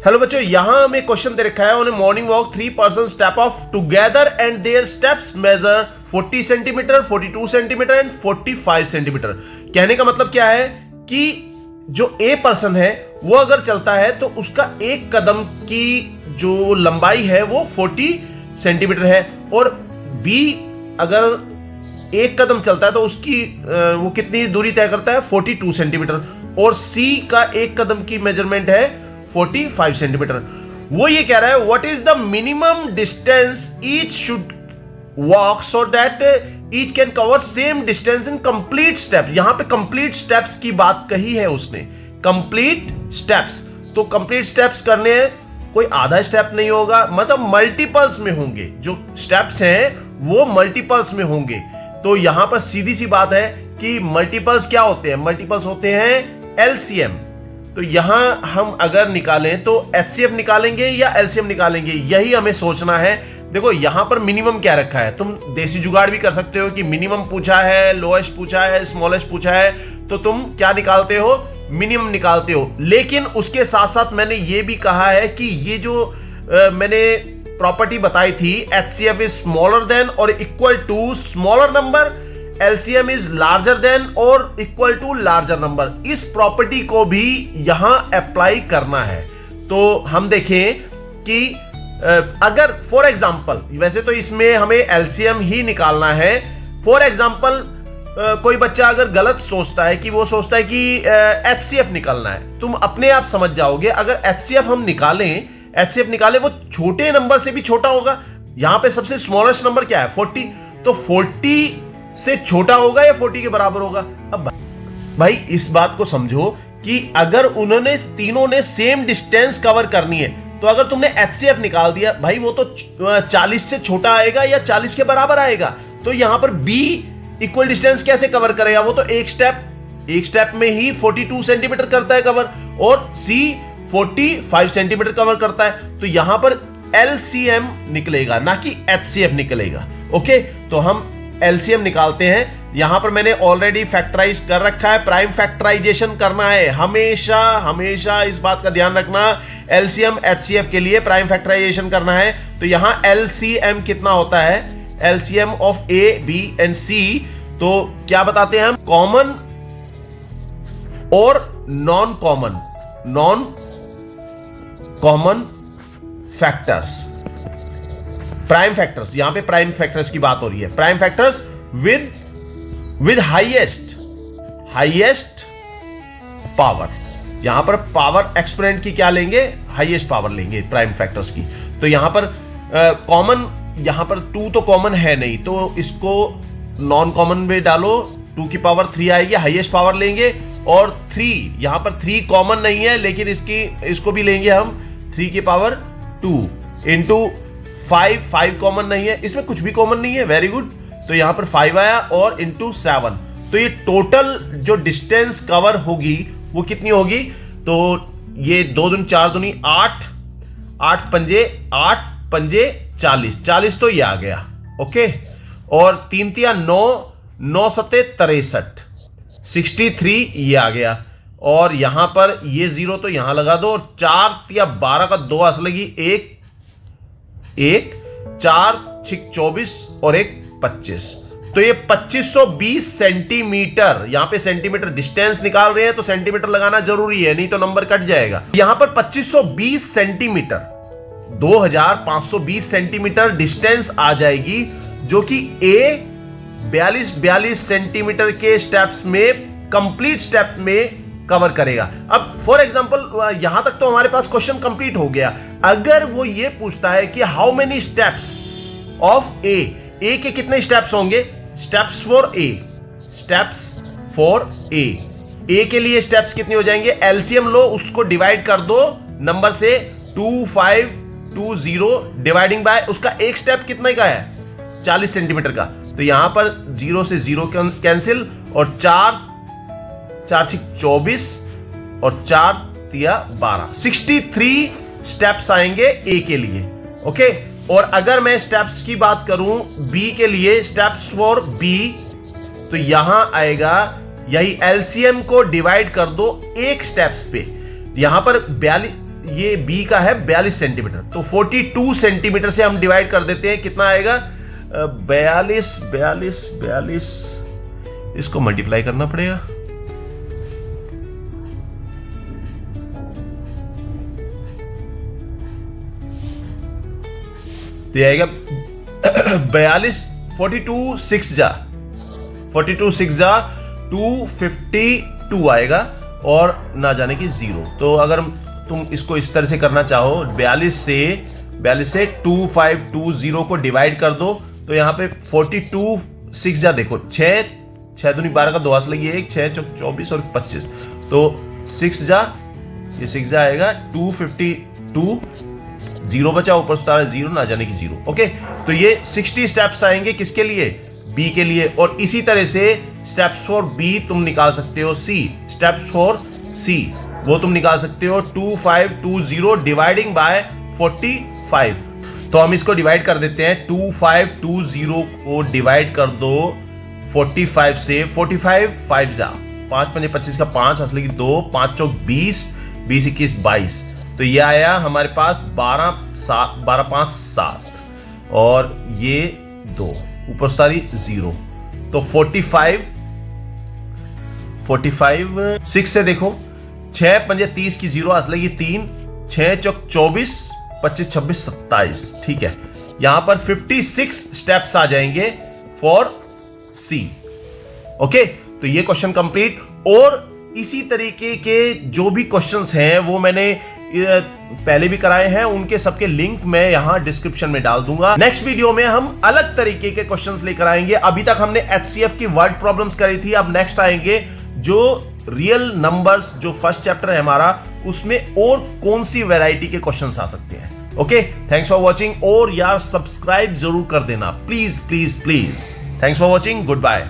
Hello बच्चों, यहां हमें क्वेश्चन दे रखा है on a morning walk 3 person step off together and their steps measure 40 centimetre, 42 centimetre and 45 centimetre. कहने का मतलब क्या है कि जो ए पर्सन है वो अगर चलता है तो उसका एक कदम की जो लंबाई है वो 40 सेंटीमीटर है, और बी अगर एक कदम चलता है तो उसकी वो कितनी दूरी तय करता है 42 सेंटीमीटर, और सी का एक कदम की मेजरमेंट है 45 सेंटीमीटर। वो ये कह रहा है what is the minimum distance each should walk so that each can cover same distance in complete step. यहां पे कंप्लीट स्टेप्स की बात कही है उसने, कंप्लीट स्टेप्स। तो कंप्लीट स्टेप्स करने कोई आधा स्टेप नहीं होगा, मतलब मल्टीपल्स में होंगे, जो स्टेप्स हैं वो मल्टीपल्स में होंगे। तो यहां पर सीधी सी बात है कि मल्टीपल्स क्या होते हैं, मल्टीपल्स होते हैं एलसीएम। तो यहां हम अगर निकालें तो एचसीएफ निकालेंगे या एलसीएम निकालेंगे, यही हमें सोचना है। देखो यहां पर मिनिमम क्या रखा है, तुम देसी जुगाड़ भी कर सकते हो कि मिनिमम पूछा है, लोएस्ट पूछा है, स्मॉलेस्ट पूछा है, तो तुम क्या निकालते हो, मिनिमम निकालते हो। लेकिन उसके साथ साथ मैंने ये भी कहा है कि ये जो मैंने प्रॉपर्टी बताई थी, एचसीएफ इज स्मॉलर देन और equal to smaller number, LCM is larger than और इक्वल टू लार्जर नंबर, इस प्रॉपर्टी को भी यहां अप्लाई करना है। तो हम देखें कि अगर फॉर एग्जांपल, वैसे तो इसमें हमें LCM ही निकालना है। फॉर एग्जांपल कोई बच्चा अगर गलत सोचता है कि वो सोचता है कि HCF निकालना है, तुम अपने आप समझ जाओगे अगर HCF हम निकालें वो छोटे नंबर से भी छोटा होगा। यहां पे सबसे स्मॉलेस्ट नंबर क्या है 40, तो 40 से छोटा होगा या 40 के बराबर होगा। अब भाई इस बात को समझो कि अगर उन्होंने तीनों ने सेम डिस्टेंस कवर करनी है, तो अगर तुमने HCF निकाल दिया भाई वो तो 40 से छोटा आएगा या 40 के बराबर आएगा। तो यहां पर B इक्वल डिस्टेंस कैसे कवर करेगा, वो तो एक स्टेप में ही 42 सेंटीमीटर करता है कवर, और C 45 सेंटीमीटर कवर करता है। तो यहां पर LCM निकलेगा ना कि HCF निकलेगा। ओके, तो हम LCM निकालते हैं। यहां पर मैंने ऑलरेडी फैक्टराइज कर रखा है, प्राइम फैक्टराइजेशन करना है। हमेशा इस बात का ध्यान रखना, LCM HCF के लिए प्राइम फैक्टराइजेशन करना है। तो यहां LCM कितना होता है, LCM of A, B and C, तो क्या बताते हैं हम, कॉमन और non common factors, prime factors. यहां पे प्राइम फैक्टर्स की बात हो रही है, prime factors with highest power. यहां पर पावर एक्सपोनेंट की क्या लेंगे, हाईएस्ट पावर लेंगे प्राइम फैक्टर्स की। तो यहां पर कॉमन, यहां पर 2 तो कॉमन है नहीं, तो इसको नॉन कॉमन में डालो, 2 की पावर 3 आएगी, हाईएस्ट पावर लेंगे। और 3, यहां पर 3 कॉमन नहीं है, लेकिन इसको भी लेंगे हम 3 की पावर 2 इंटू 5 कॉमन नहीं है, इसमें कुछ भी कॉमन नहीं है, वेरी गुड। तो यहां पर 5 आया, और इंटू 7। तो ये टोटल जो डिस्टेंस कवर होगी वो कितनी होगी, तो ये 2 दूनी 4 दूनी 8, 8 पंजे 40 तो ये आ गया। ओके, और 3 तिया 9, 9 सत्ते 63, 63 ये आ गया। और यहां पर ये 0 तो यहां लगा दो, और 4 तिया 12 का 2 अस लगी, 1 4 6 24 और 1 25। तो ये 2520 सेंटीमीटर, यहां पे सेंटीमीटर डिस्टेंस निकाल रहे हैं तो सेंटीमीटर लगाना जरूरी है, नहीं तो नंबर कट जाएगा। यहां पर 2520 सेंटीमीटर, 2520 सेंटीमीटर डिस्टेंस आ जाएगी, जो कि A 42 सेंटीमीटर के स्टेप्स में, कंप्लीट स्टेप में कवर करेगा। अब फॉर एग्जांपल यहां तक तो हमारे पास क्वेश्चन कंप्लीट हो गया। अगर वो ये पूछता है कि how many steps of A के कितने स्टेप्स होंगे, स्टेप्स फॉर A के लिए स्टेप्स कितने हो जाएंगे, LCM लो, उसको डिवाइड कर दो नंबर से 2520 डिवाइडिंग बाय उसका एक स्टेप कितने का है 40 सेंटीमीटर का। तो यहां पर 0 से 0 कैंसिल, और 4 6 24 और 4 तिया 12, 63 स्टेप्स आएंगे A के लिए। ओके, और अगर मैं स्टेप्स की बात करूं B के लिए, स्टेप्स फॉर B, तो यहां आएगा यही LCM को डिवाइड कर दो एक स्टेप्स पे। यहां पर ये बी का है 42 सेंटीमीटर, तो 42 सेंटीमीटर से हम डिवाइड कर देते हैं, कितना आएगा 42 इसको मल्टीप्लाई करना पड़ेगा, तो आएगा 42 42 6 जा 252 आएगा और ना जाने की 0। तो अगर तुम इसको इस तरह से करना चाहो, 42 से 2520 को डिवाइड कर दो, तो यहाँ पे 42 6 जा देखो 6 दूनी 12 का 2 हाथ लगी 1 6 चौक 24 और 25, तो 6 जा ये 6 जा आएगा 252, 0 बचा, ऊपर से 0 ना जाने की 0। ओके, तो ये 60 स्टेप्स आएंगे किसके लिए, बी के लिए। और इसी तरह से स्टेप्स फॉर बी तुम निकाल सकते हो, सी स्टेप्स फॉर सी वो तुम निकाल सकते हो 2520 डिवाइडिंग बाय 45। तो हम इसको डिवाइड कर देते हैं, 2520 को डिवाइड कर दो 45 से, 45 5 जा 5 5 25 का 5 असली की 2 5 चौक 20 20 21 22, तो ये आया हमारे पास 12 5 7 और ये 2 ऊपर सारी 0, तो 45 6 से देखो 6 5 30 की 0 असली की 3 6 चौक 24 25 26 27, ठीक है। यहां पर 56 स्टेप्स आ जाएंगे फॉर सी। ओके, तो ये क्वेश्चन कंप्लीट। और इसी तरीके के जो भी क्वेश्चंस हैं वो मैंने पहले भी कराए हैं, उनके सबके लिंक मैं यहां डिस्क्रिप्शन में डाल दूंगा। नेक्स्ट वीडियो में हम अलग तरीके के क्वेश्चंस लेकर आएंगे। अभी तक हमने एचसीएफ की वर्ड प्रॉब्लम्स करी थी, अब नेक्स्ट आएंगे जो रियल नंबर्स, जो फर्स्ट चैप्टर है हमारा, उसमें और कौन सी वैरायटी के क्वेश्चंस आ सकते हैं। ओके, थैंक्स फॉर वॉचिंग, और यार सब्सक्राइब जरूर कर देना please please please. Thanks for watching, good bye.